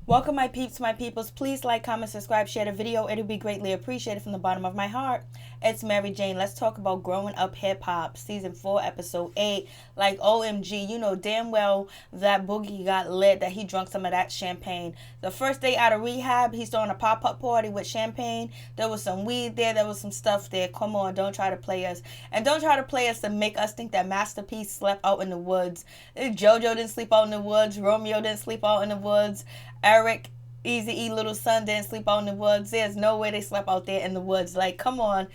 Welcome, my peeps, my peoples. Please like, comment, subscribe, share the video. It'll be greatly appreciated from the bottom of my heart. It's Mary Jane. Let's talk about growing up hip hop, season 4, episode 8. Like, OMG, you know damn well that Boogie got lit, that he drunk some of that champagne. The first day out of rehab, he's throwing a pop up party with champagne. There was some weed there, there was some stuff there. Come on, don't try to play us. And don't try to play us to make us think that Masterpiece slept out in the woods. JoJo didn't sleep out in the woods. Romeo didn't sleep out in the woods. Eric, Easy E, Little Son didn't sleep out in the woods. There's no way they slept out there in the woods. Like, come on.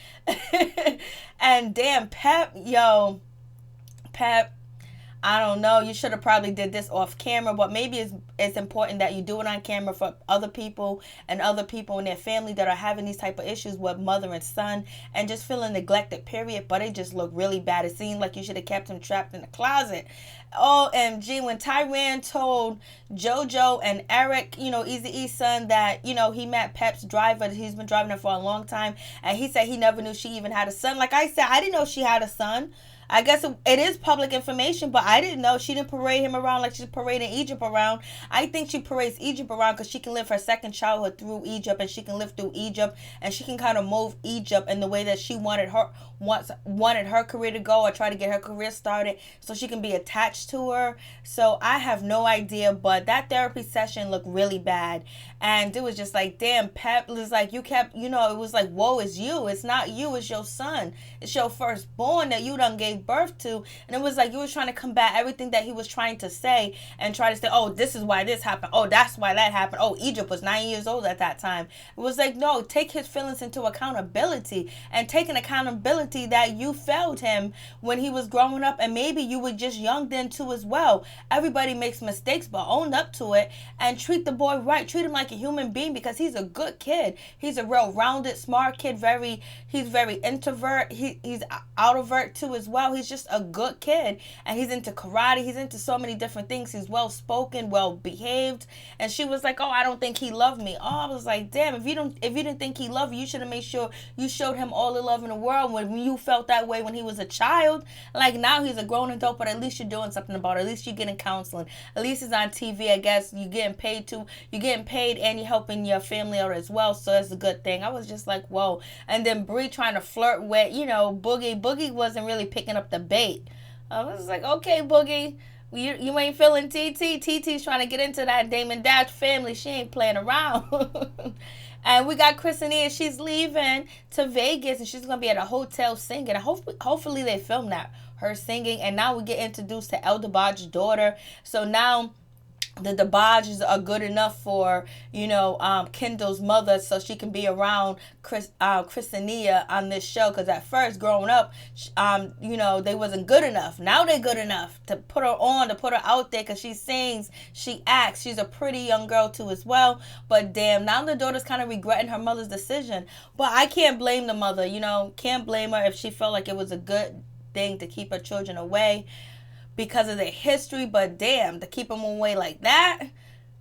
And damn, Pep, I don't know. You should have probably did this off camera, but maybe it's important that you do it on camera for other people and other people in their family that are having these type of issues with mother and son and just feeling neglected, period. But it just looked really bad. It seemed like you should have kept him trapped in the closet. OMG, when Tyran told JoJo and Eric, Eazy-E's son, that, he met Pep's driver. He's been driving her for a long time. And he said he never knew she even had a son. Like I said, I didn't know she had a son. I guess it is public information, but I didn't know. She didn't parade him around like she's parading Egypt around. I think she parades Egypt around because she can live her second childhood through Egypt, and she can live through Egypt, and she can kind of move Egypt in the way that she wanted her career to go, or try to get her career started so she can be attached to her. So I have no idea, but that therapy session looked really bad. And it was just like, damn, Pep was like, you kept, it was like, woe is you. It's not you, it's your son. It's your firstborn that you done gave birth to. And it was like you was trying to combat everything that he was trying to say and try to say, oh, this is why this happened. Oh, that's why that happened. Oh, Egypt was 9 years old at that time. It was like, no, take his feelings into accountability and take an accountability that you failed him when he was growing up, and maybe you were just young then too as well. Everybody makes mistakes, but own up to it and treat the boy right. Treat him like a human being, because he's a good kid. He's a real rounded, smart kid. He's very introvert. He's outrovert too as well. He's just a good kid, and he's into karate. He's into so many different things. He's well spoken, well behaved. And she was like, "Oh, I don't think he loved me." Oh, I was like, "Damn! If you didn't think he loved you, you should have made sure you showed him all the love in the world when you felt that way when he was a child. Like, now he's a grown adult, but at least you're doing something about it. At least you're getting counseling. At least it's on TV. I guess you're getting paid, and you're helping your family out as well. So that's a good thing." I was just like, whoa. And then Bree trying to flirt with, Boogie. Boogie wasn't really picking up the bait. I was like, okay, Boogie, you ain't feeling TT. TT's trying to get into that Damon Dash family. She ain't playing around. And we got Kristinia. She's leaving to Vegas, and she's going to be at a hotel singing. And hopefully they film that, her singing. And now we get introduced to DeBarge's daughter. So now the DeBarges are good enough for, Kyndall's mother, so she can be around Kristinia on this show. Because at first, growing up, they wasn't good enough. Now they're good enough to put her on, to put her out there, because she sings, she acts. She's a pretty young girl too as well. But damn, now the daughter's kind of regretting her mother's decision. But I can't blame the mother, can't blame her if she felt like it was a good thing to keep her children away because of their history. But damn, to keep them away like that,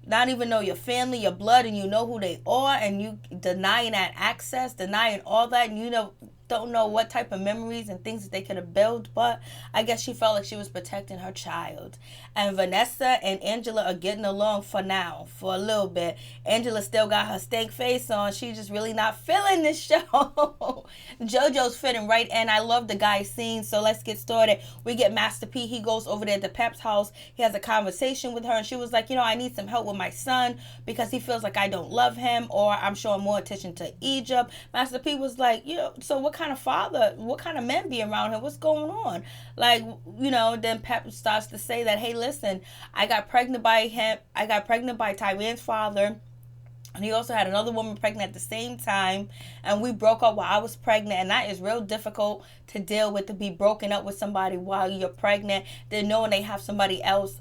not even know your family, your blood, and you know who they are, and you denying that access, denying all that, and don't know what type of memories and things that they could have built. But I guess she felt like she was protecting her child. And Vanessa and Angela are getting along for now, for a little bit. Angela still got her stank face on. She's just really not feeling this show. JoJo's fitting right in. I love the guy's scene. So let's get started. We get Master P. He goes over there to Pep's house. He has a conversation with her, and she was like, I need some help with my son because he feels like I don't love him, or I'm showing more attention to Egypt. Master P was like, so what kind of father, what kind of men be around him? What's going on? Like, then Pep starts to say that, hey, listen, I got pregnant by Tyran's father. And he also had another woman pregnant at the same time. And we broke up while I was pregnant. And that is real difficult to deal with, to be broken up with somebody while you're pregnant. Then knowing they have somebody else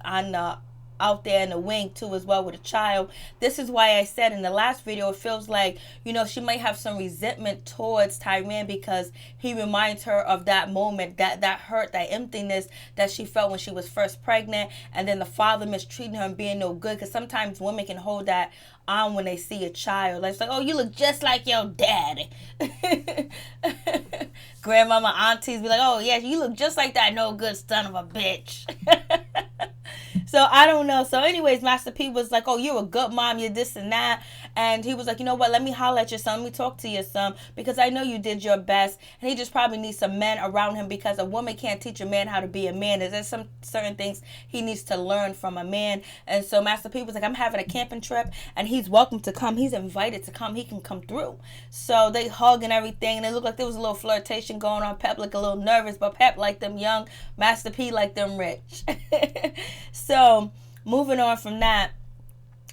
out there in the wing too as well with a child. This is why I said in the last video, it feels like, she might have some resentment towards Tyran because he reminds her of that moment, that hurt, that emptiness that she felt when she was first pregnant, and then the father mistreating her and being no good. Because sometimes women can hold that on when they see a child. It's like, oh, you look just like your daddy. Grandmama, aunties be like, oh yeah, you look just like that no good son of a bitch. So I don't know. So anyways, Master P was like, oh, you're a good mom, you're this and that. And he was like, you know what, let me holler at your son, let me talk to your son, because I know you did your best. And he just probably needs some men around him, because a woman can't teach a man how to be a man. There's some certain things he needs to learn from a man. And so Master P was like, I'm having a camping trip and he's welcome to come. He's invited to come. He can come through. So they hug and everything, and it looked like there was a little flirtation going on. Pep looked a little nervous, but Pep liked them young. Master P liked them rich. So moving on from that,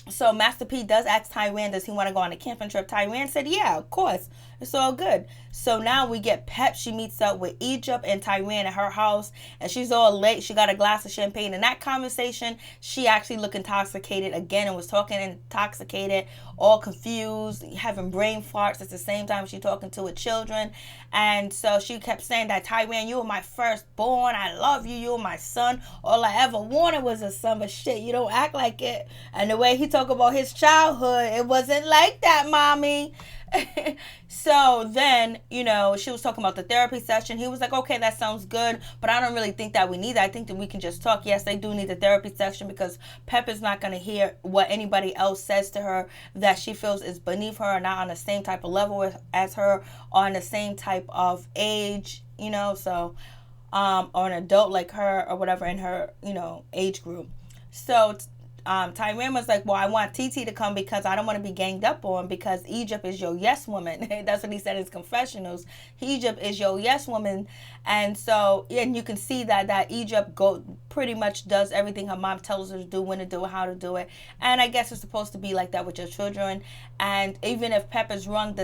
so Master P does ask Tyran, does he want to go on a camping trip? Tyran said, yeah, of course. It's all good. So now we get Pep. She meets up with Egypt and Tyran at her house, and she's all late. She got a glass of champagne. In that conversation, she actually looked intoxicated again and was talking intoxicated, all confused, having brain farts at the same time she talking to her children. And so she kept saying that, Tyran, you were my firstborn. I love you. You were my son. All I ever wanted was a son, but shit, you don't act like it. And the way he talk about his childhood, it wasn't like that, mommy. So then, she was talking about the therapy session. He was like, okay, that sounds good, but I don't really think that we need that. I think that we can just talk. Yes, they do need the therapy session, because Pep is not going to hear what anybody else says to her that she feels is beneath her, or not on the same type of level as her, or on the same type of age, so or an adult like her or whatever in her, age group. So Tyran was like, well, I want TT to come because I don't want to be ganged up on, because Egypt is your yes woman. That's what he said in his confessionals. Egypt is your yes woman. And so, and you can see that Egypt pretty much does everything her mom tells her to do, when to do it, how to do it. And I guess it's supposed to be like that with your children. And even if Pep is wrong,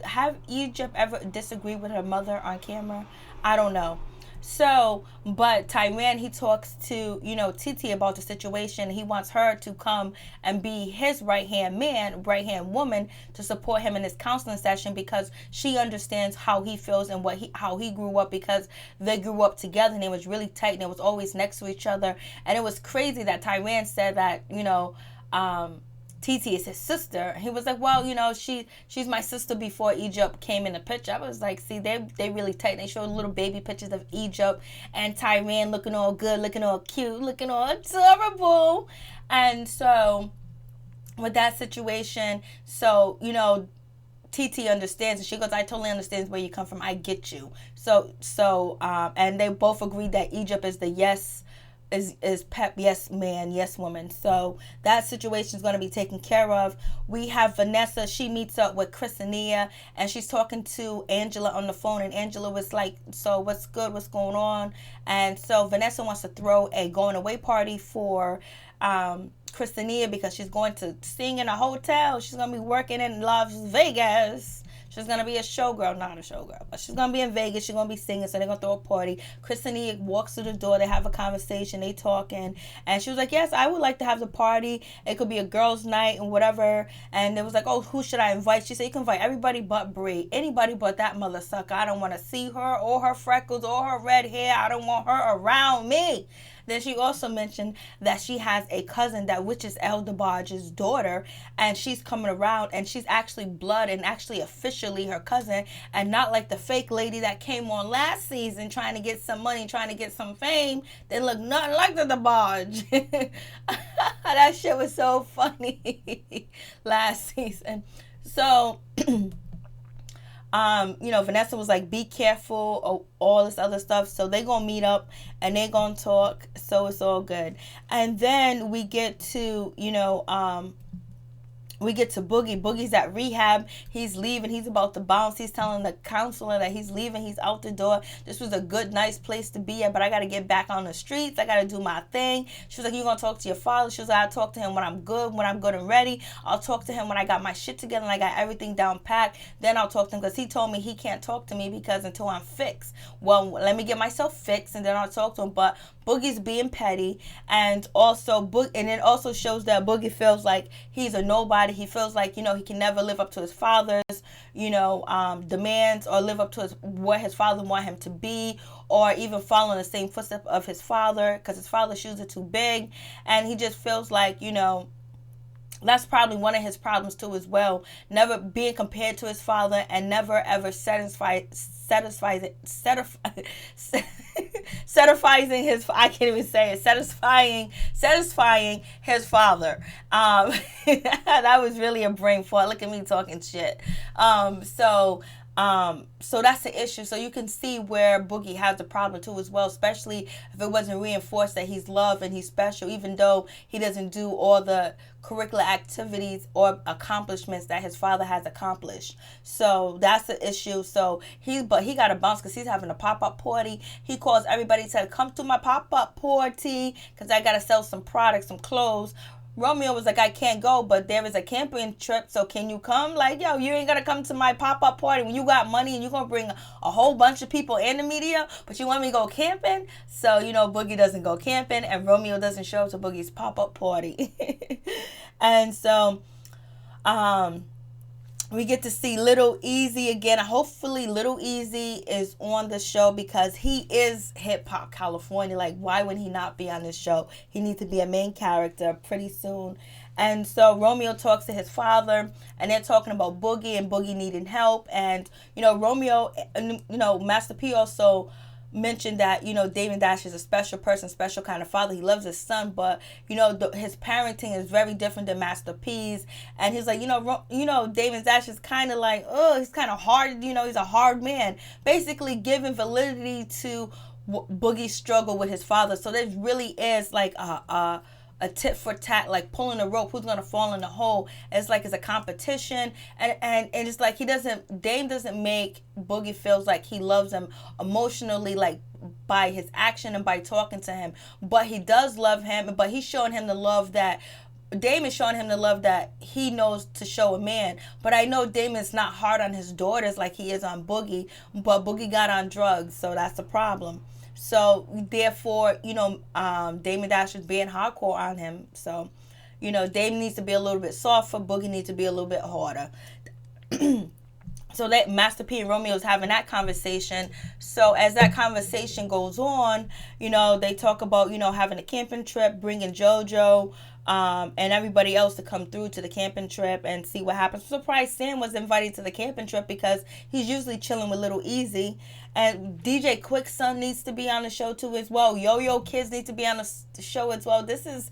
have Egypt ever disagreed with her mother on camera? I don't know. So, but Tyran, he talks to, TT about the situation. He wants her to come and be his right-hand man, right-hand woman, to support him in his counseling session, because she understands how he feels and how he grew up, because they grew up together and they was really tight and they was always next to each other. And it was crazy that Tyran said that, TT is his sister. He was like, well, she's my sister before Egypt came in the picture. I was like, see, they really tight. They showed little baby pictures of Egypt and Tyran looking all good, looking all cute, looking all adorable. And so with that situation, so, TT understands, and she goes, I totally understand where you come from. I get you. So, and they both agreed that Egypt is the yes, is Pep, yes man, yes woman. So that situation is going to be taken care of. We have Vanessa. She meets up with Kristinia, and she's talking to Angela on the phone, and Angela was like, so what's good, what's going on? And so Vanessa wants to throw a going away party for Kristinia, because she's going to sing in a hotel. She's going to be working in Las Vegas. She's going to be a showgirl, not a showgirl, but she's going to be in Vegas. She's going to be singing, so they're going to throw a party. Kristinia walks through the door. They have a conversation. They talking. And she was like, yes, I would like to have the party. It could be a girls' night and whatever. And it was like, oh, who should I invite? She said, you can invite everybody but Brie. Anybody but that mother sucker. I don't want to see her or her freckles or her red hair. I don't want her around me. Then she also mentioned that she has a cousin which is DeBarge's daughter, and she's coming around, and she's actually blood and actually officially her cousin, and not like the fake lady that came on last season trying to get some money, trying to get some fame. They look nothing like the DeBarge. That shit was so funny last season. So Vanessa was like, be careful, all this other stuff. So they gonna meet up and they gonna talk. So it's all good. And then we get to, Boogie. Boogie's at rehab. He's leaving. He's about to bounce. He's telling the counselor that he's leaving. He's out the door. This was a good, nice place to be at, but I got to get back on the streets. I got to do my thing. She was like, you going to talk to your father? She was like, I'll talk to him when I'm good and ready. I'll talk to him when I got my shit together and I got everything down packed. Then I'll talk to him, because he told me he can't talk to me because until I'm fixed. Well, let me get myself fixed and then I'll talk to him. But Boogie's being petty, and also and it also shows that Boogie feels like he's a nobody. He feels like, he can never live up to his father's, demands, or live up to what his father want him to be, or even follow in the same footsteps of his father, because his father's shoes are too big. And he just feels like, that's probably one of his problems too as well. Never being compared to his father, and never ever satisfied satisfying his, I can't even say it, satisfying his father. That was really a brain fart. Look at me talking shit. So that's the issue. So you can see where Boogie has a problem too as well, especially if it wasn't reinforced that he's loved and he's special, even though he doesn't do all the curricular activities or accomplishments that his father has accomplished. So that's the issue. So he got to bounce because he's having a pop-up party. He calls everybody, said, come to my pop-up party because I got to sell some products, some clothes. Romeo was like, I can't go, but there is a camping trip, so can you come? Like, yo, you ain't gonna come to my pop-up party when you got money and you're gonna bring a whole bunch of people and the media, but you want me to go camping? So, Boogie doesn't go camping, and Romeo doesn't show up to Boogie's pop-up party. And so, we get to see Little Easy again. Hopefully Little Easy is on the show because he is Hip Hop California. Like, why would he not be on this show? He needs to be a main character pretty soon. And so Romeo talks to his father, and they're talking about Boogie and Boogie needing help. And, Romeo, Master P also mentioned that, Damon Dash is a special person, special kind of father. He loves his son, but, his parenting is very different than Master P's. And he's like, Damon Dash is kind of like, he's kind of hard, he's a hard man. Basically giving validity to Boogie's struggle with his father. So there really is like a tit for tat, like pulling a rope, who's gonna fall in the hole. It's like it's a competition, and it's like Dame doesn't make Boogie feels like he loves him emotionally, like by his action and by talking to him, but he does love him, but he's showing him the love that Dame is showing him the love that he knows to show a man. But I know Damon's not hard on his daughters like he is on Boogie, but Boogie got on drugs, so that's a problem. So, therefore, Damon Dash is being hardcore on him. So, Damon needs to be a little bit softer. Boogie needs to be a little bit harder. So, that Master P and Romeo is having that conversation. So, as that conversation goes on, they talk about, having a camping trip, bringing JoJo, and everybody else to come through to the camping trip and see what happens. I'm surprised Sam was invited to the camping trip because he's usually chilling with Little Easy. And DJ Quick's son needs to be on the show too as well. Yo-Yo Kids need to be on the show as well. This is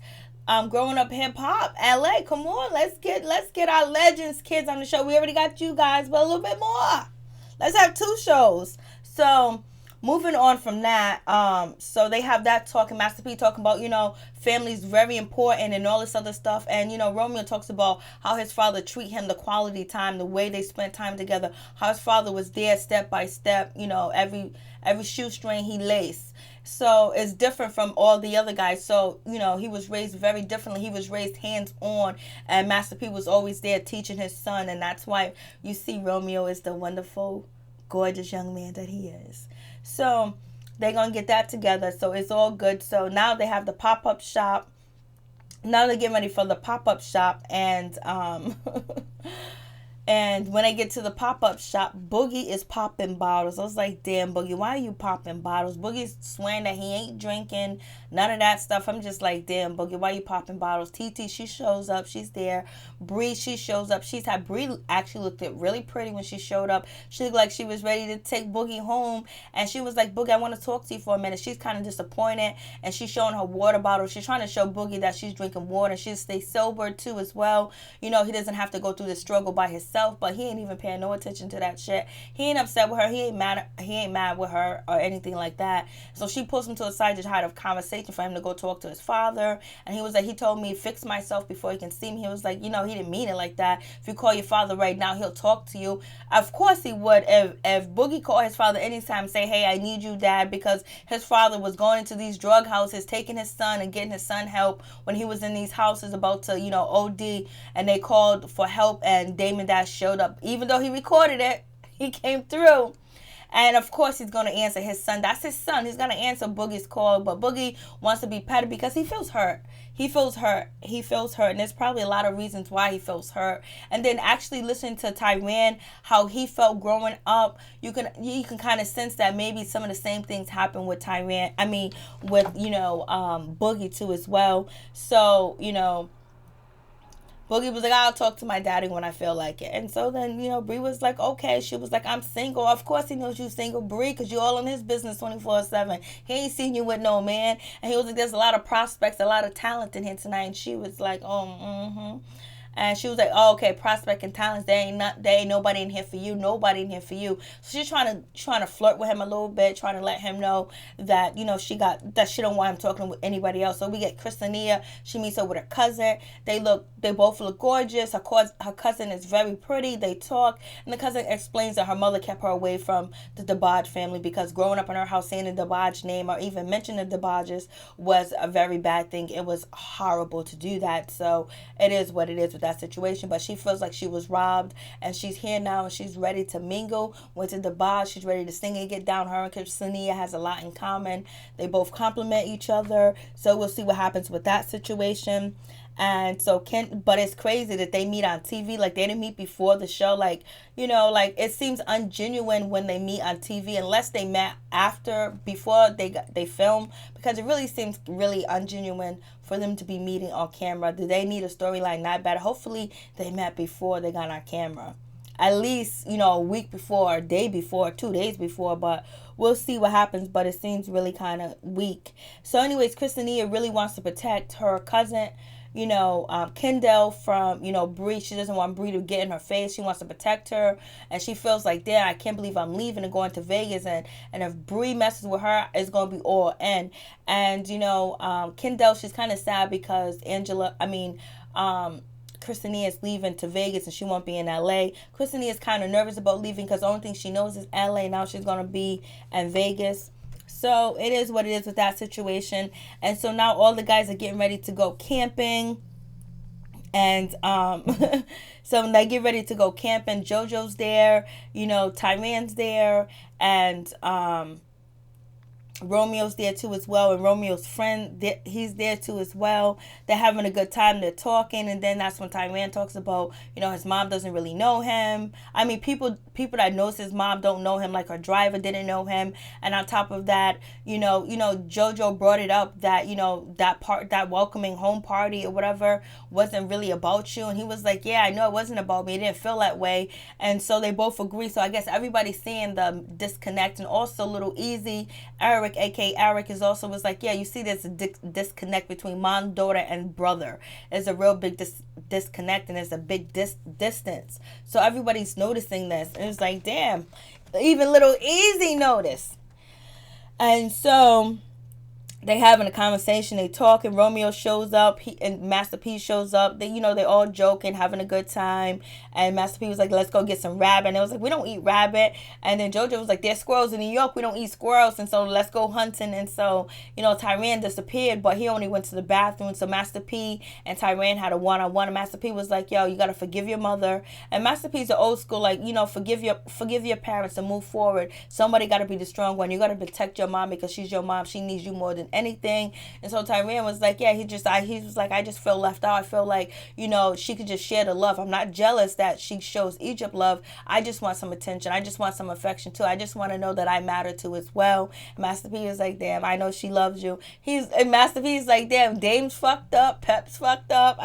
growing up hip hop. LA, come on, let's get our legends kids on the show. We already got you guys, but a little bit more. Let's have 2 shows. So moving on from that, so they have that talking, Master P talking about, family's very important and all this other stuff. And, Romeo talks about how his father treat him, the quality time, the way they spent time together, how his father was there step by step, every shoestring he laced. So it's different from all the other guys. So, he was raised very differently. He was raised hands-on, and Master P was always there teaching his son. And that's why you see Romeo is the wonderful, gorgeous young man that he is. So they're going to get that together. So it's all good. So now they have the pop-up shop. Now they're getting ready for the pop-up shop. And and when I get to the pop-up shop, Boogie is popping bottles. I was like, damn, Boogie, why are you popping bottles? Boogie's swearing that he ain't drinking, none of that stuff. I'm just like, damn, Boogie, why are you popping bottles? TT, she shows up. She's there. Bree, she shows up. Bree actually looked really pretty when she showed up. She looked like she was ready to take Boogie home. And she was like, Boogie, I want to talk to you for a minute. She's kind of disappointed. And she's showing her water bottle. She's trying to show Boogie that she's drinking water. She'll stay sober, too, as well. He doesn't have to go through this struggle by himself. But he ain't even paying no attention to that shit. He ain't upset with her. He ain't mad with her or anything like that. So she pulls him to the side to try to have a conversation for him to go talk to his father. And he was like, he told me fix myself before he can see me. He was like, he didn't mean it like that. If you call your father right now, he'll talk to you. Of course he would. If Boogie called his father anytime, say, hey, I need you, Dad, because his father was going into these drug houses, taking his son and getting his son help when he was in these houses about to, OD, and they called for help, and Damon Dash showed up. Even though he recorded it, he came through. And of course he's going to answer his son. That's his son. He's going to answer Boogie's call. But Boogie wants to be petty because he feels hurt. He feels hurt. And there's probably a lot of reasons why he feels hurt. And then actually listening to Tyran, how he felt growing up, you can kind of sense that maybe some of the same things happen with Tyran. I mean, with, Boogie too as well. So, Boogie was like, I'll talk to my daddy when I feel like it. And so then, Bree was like, okay. She was like, I'm single. Of course he knows you single, Bree, because you all in his business 24/7. He ain't seen you with no man. And he was like, there's a lot of prospects, a lot of talent in here tonight. And she was like, oh, mm-hmm. And she was like, "Oh, okay, prospect and talents. There ain't nobody in here for you. Nobody in here for you." So she's trying to flirt with him a little bit, trying to let him know that she don't want him talking with anybody else. So we get Kristinia. She meets up with her cousin. They both look gorgeous. Her cousin is very pretty. They talk, and the cousin explains that her mother kept her away from the DeBarge family because growing up in her house, saying the DeBarge name or even mentioning the DeBarges was a very bad thing. It was horrible to do that. So it is what it is with that situation. But she feels like she was robbed, and she's here now, and she's ready to mingle with the DeBarge. She's ready to sing and get down. Her and Kristinia has a lot in common. They both complement each other. So we'll see what happens with that situation. And so but it's crazy that they meet on TV. Like, they didn't meet before the show. Like, it seems ungenuine when they meet on TV, unless they met before they film, because it really seems really ungenuine for them to be meeting on camera. Do they need a storyline that bad? Hopefully they met before they got on camera. At least, a week before, a day before, 2 days before, but we'll see what happens. But it seems really kind of weak. So anyways, Kristinia really wants to protect her cousin, Kyndall from, Bree. She doesn't want Bree to get in her face. She wants to protect her. And she feels like, damn, I can't believe I'm leaving and going to Vegas. And if Bree messes with her, it's going to be all end. And, Kyndall, she's kind of sad because Kristinia is leaving to Vegas and she won't be in LA. Kristinia is kind of nervous about leaving because the only thing she knows is LA. Now she's going to be in Vegas. So it is what it is with that situation. And so now all the guys are getting ready to go camping. And so when they get ready to go camping, JoJo's there, Tyran's there, and Romeo's there too as well, and Romeo's friend, he's there too as well. They're having a good time, they're talking, and then that's when Tyran talks about, his mom doesn't really know him. I mean, people that knows his mom don't know him, like her driver didn't know him. And on top of that, JoJo brought it up that, that welcoming home party or whatever wasn't really about you. And he was like, yeah, I know it wasn't about me. It didn't feel that way. And so they both agree. So I guess everybody's seeing the disconnect. And also Little Easy, Eric, aka Eric, was like, yeah, you see there's a disconnect between mom, daughter, and brother. There's a real big disconnect, and there's a big distance. So everybody's noticing this. And it's like, damn, even Little Easy noticed. And so they having a conversation, they talking. Romeo shows up, and Master P shows up. They all joking, having a good time. And Master P was like, let's go get some rabbit. And it was like, we don't eat rabbit. And then JoJo was like, there's squirrels in New York, we don't eat squirrels, and so let's go hunting. And so, Tyran disappeared, but he only went to the bathroom. So Master P and Tyran had a one-on-one, and Master P was like, yo, you gotta forgive your mother. And Master P's an old school, like, forgive your parents and move forward. Somebody gotta be the strong one. You gotta protect your mom because she's your mom. She needs you more than anything. And so Tyran was like, yeah, he was like, I just feel left out. I feel like, she could just share the love. I'm not jealous that she shows Egypt love. I just want some attention. I just want some affection too. I just want to know that I matter too as well. And Master P is like, damn, I know she loves you. And Master P is like, damn, Dame's fucked up, Pep's fucked up.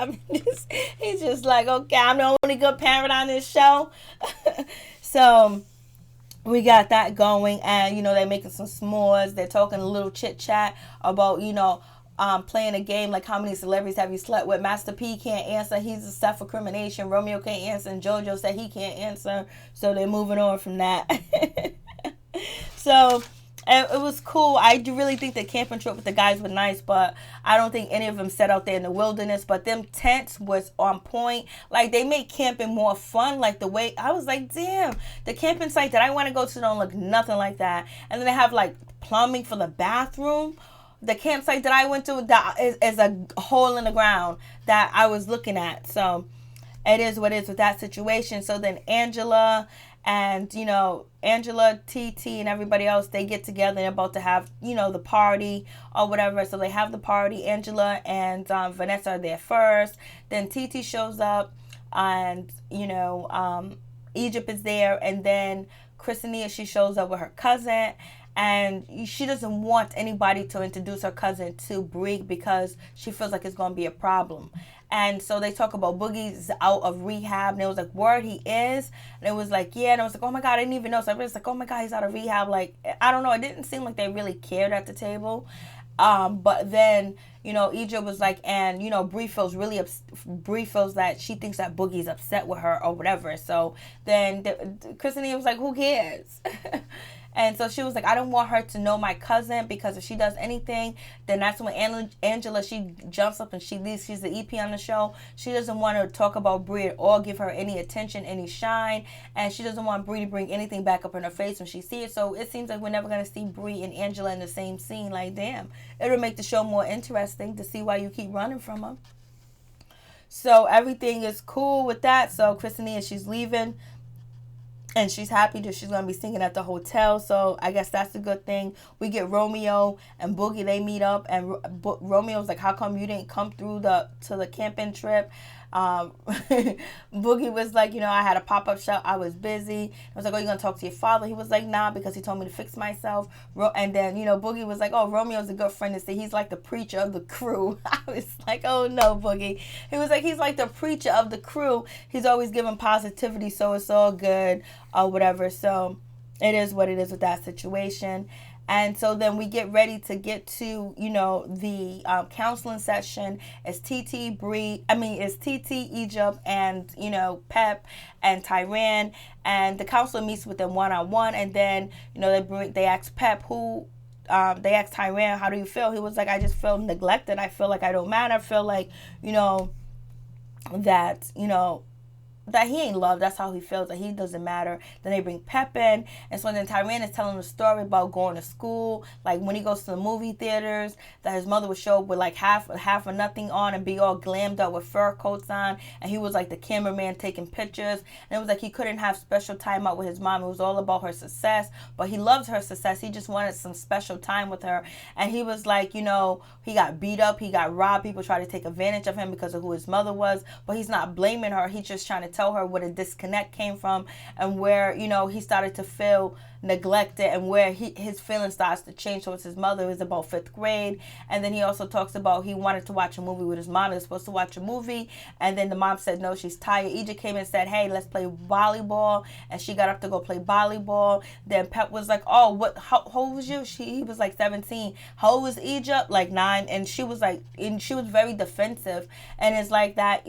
He's just like, okay, I'm the only good parent on this show. So we got that going, and they're making some s'mores. They're talking a little chit chat about playing a game like how many celebrities have you slept with. Master P can't answer. He's a self-incrimination. Romeo can't answer, and JoJo said he can't answer. So they're moving on from that. So it was cool. I do really think the camping trip with the guys was nice, but I don't think any of them set out there in the wilderness. But them tents was on point. Like, they made camping more fun. Like, the way I was like, damn, the camping site that I want to go to don't look nothing like that. And then they have like plumbing for the bathroom. The campsite that I went to that is a hole in the ground that I was looking at. So it is what it is with that situation. So then Angela and, Angela, TT, and everybody else, they get together. They're about to have, the party or whatever. So they have the party. Angela and Vanessa are there first. Then TT shows up, and, Egypt is there. And then Kristinia, she shows up with her cousin. and she doesn't want anybody to introduce her cousin to Bree because she feels like it's going to be a problem. And so they talk about Boogie's out of rehab, and it was like, word, he is? And it was like, yeah, and I was like, oh my God, I didn't even know. So I was like, oh my God, he's out of rehab. Like, I don't know, it didn't seem like they really cared at the table. But then, Egypt was like, and, Bree feels Bree feels that she thinks that Boogie's upset with her or whatever. So then Kristinia was like, who cares? And so she was like, I don't want her to know my cousin, because if she does anything, then that's when Angela, she jumps up and she leaves. She's the EP on the show. She doesn't want to talk about Brie at all, give her any attention, any shine. And she doesn't want Brie to bring anything back up in her face when she sees it. So it seems like we're never going to see Brie and Angela in the same scene. Like, damn, it'll make the show more interesting to see why you keep running from her. So everything is cool with that. So Kristinia, she's leaving. And she's happy that she's going to be singing at the hotel. So I guess that's a good thing. We get Romeo and Boogie. They meet up. And Romeo's like, how come you didn't come through to the camping trip? Boogie was like, I had a pop-up shop. I was busy. I was like, oh, you going to talk to your father? He was like, nah, because he told me to fix myself. And then, Boogie was like, oh, Romeo's a good friend to say he's like the preacher of the crew. I was like, oh, no, Boogie. He was like, he's like the preacher of the crew. He's always giving positivity, so it's all good or whatever. So it is what it is with that situation. And so then we get ready to get to, the counseling session. It's it's TT, Egypt, and, Pep and Tyran. And the counselor meets with them one-on-one. And then, they ask Pep, they asked Tyran, how do you feel? He was like, I just feel neglected. I feel like I don't matter. I feel like, that he ain't loved. That's how he feels, that he doesn't matter. Then they bring Pep in, and so then Tyran is telling the story about going to school, like when he goes to the movie theaters, that his mother would show up with like half or nothing on and be all glammed up with fur coats on, and he was like the cameraman taking pictures, and it was like he couldn't have special time out with his mom. It was all about her success, but he loved her success. He just wanted some special time with her. And he was like, he got beat up, he got robbed, people tried to take advantage of him because of who his mother was, but he's not blaming her. He's just trying to tell her where the disconnect came from, and where he started to feel neglected, and where his feelings starts to change towards his mother. It was about 5th grade. And then he also talks about he wanted to watch a movie with his mom. He was supposed to watch a movie, and then the mom said no, she's tired. Egypt came and said, hey, let's play volleyball, and she got up to go play volleyball. Then Pep was like, oh, how old was you? He was like 17. How old was Egypt? Like 9. And she was very defensive. And it's like that,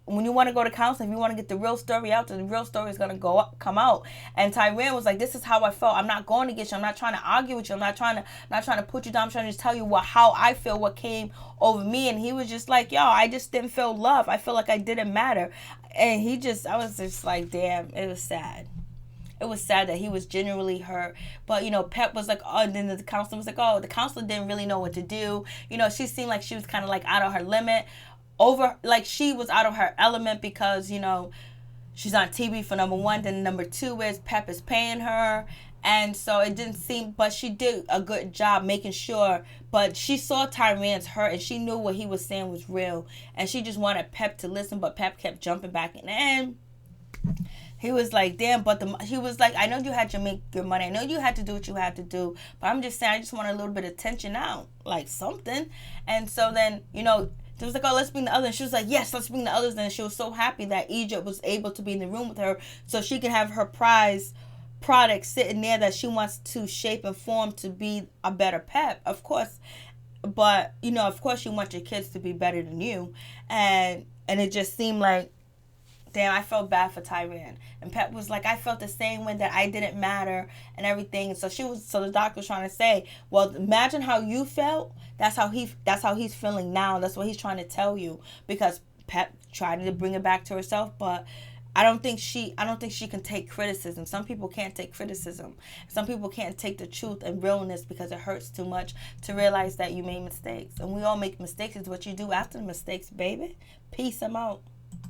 when you want to go to counseling, if you want to get the real story out, the real story is going to come out. And Tyran was like, this is how I felt. I'm not going to get you. I'm not trying to argue with you. I'm not trying to put you down. I'm trying to just tell you how I feel, what came over me. And he was just like, yo, I just didn't feel love. I feel like I didn't matter. And I was just like, damn, it was sad. It was sad that he was genuinely hurt. But, Pep was like, oh, and then the counselor was like, oh, the counselor didn't really know what to do. She seemed like she was kind of like out of her limit. She was out of her element because, she's on TV for number 1. Then number 2 is Pep is paying her. And so it didn't seem, but she did a good job making sure. But she saw Tyran's hurt, and she knew what he was saying was real. And she just wanted Pep to listen, but Pep kept jumping back in. And he was like, damn, he was like, I know you had to make your money. I know you had to do what you had to do. But I'm just saying, I just want a little bit of attention now, like something. And so then, it was like, oh, let's bring the others. And she was like, yes, let's bring the others. And she was so happy that Egypt was able to be in the room with her so she can have her prize product sitting there that she wants to shape and form to be a better Pep, of course. But, of course you want your kids to be better than you. And it just seemed like, damn, I felt bad for Tyran. And Pep was like, I felt the same way, that I didn't matter and everything. So the doctor was trying to say, well, imagine how you felt. That's how he's feeling now. That's what he's trying to tell you, because Pep tried to bring it back to herself, but I don't think she can take criticism. Some people can't take criticism. Some people can't take the truth and realness because it hurts too much to realize that you made mistakes. And we all make mistakes. It's what you do after the mistakes, baby. Peace. I'm out.